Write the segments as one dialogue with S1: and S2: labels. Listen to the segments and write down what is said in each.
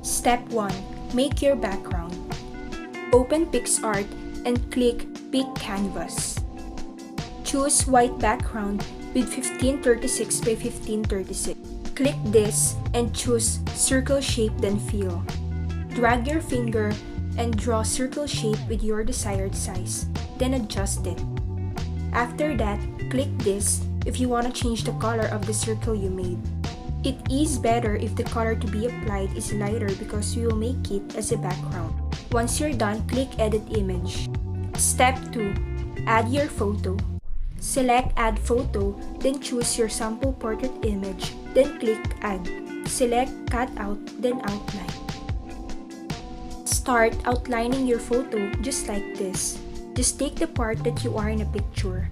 S1: Step 1. Make your background. Open PicsArt and click Pick Canvas. Choose white background with 1536 by 1536. Click this and choose circle shape then fill. Drag your finger and draw circle shape with your desired size, then adjust it. After that, click this if you want to change the color of the circle you made. It is better if the color to be applied is lighter because you will make it as a background. Once you're done, click Edit Image. Step 2. Add your photo. Select Add Photo, then choose your sample portrait image, then click Add. Select Cut Out, then Outline. Start outlining your photo just like this. Just take the part that you are in a picture.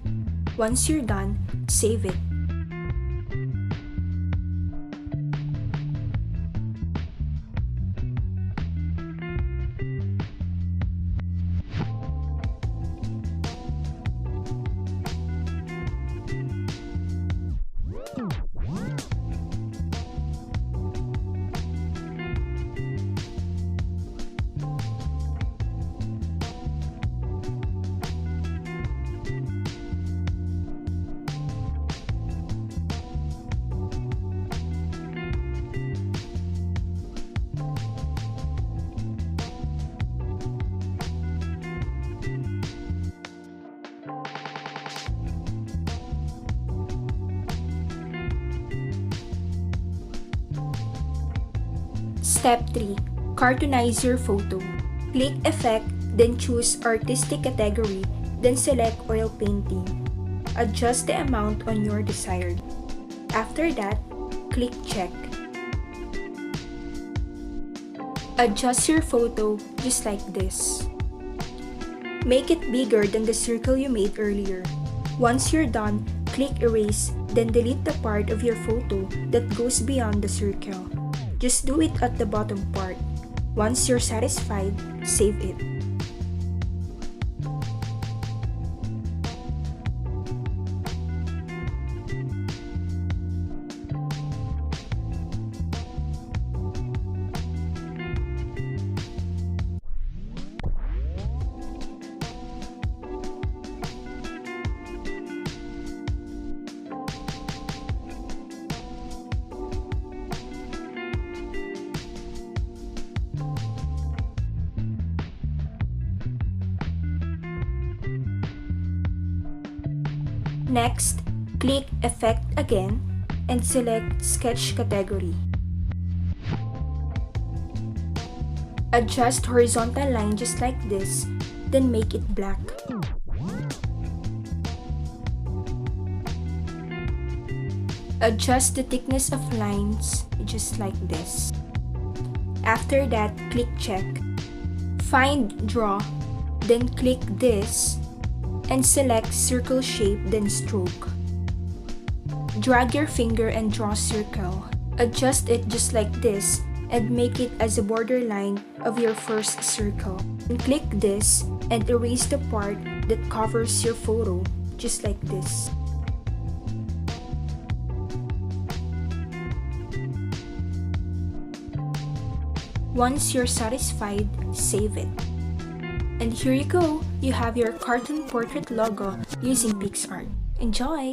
S1: Once you're done, save it. Step 3. Cartoonize your photo. Click Effect, then choose Artistic category, then select Oil Painting. Adjust the amount on your desired. After that, click Check. Adjust your photo just like this. Make it bigger than the circle you made earlier. Once you're done, click Erase, then delete the part of your photo that goes beyond the circle. Just do it at the bottom part. Once you're satisfied, save it. Next, click Effect again and select Sketch category. Adjust horizontal line just like this, then make it black. Adjust the thickness of lines just like this. After that, click Check. Find Draw, then click this and select Circle Shape then Stroke. Drag your finger and draw circle. Adjust it just like this and make it as a borderline of your first circle. And click this and erase the part that covers your photo just like this. Once you're satisfied, save it. And here you go, you have your cartoon portrait logo using PicsArt. Enjoy!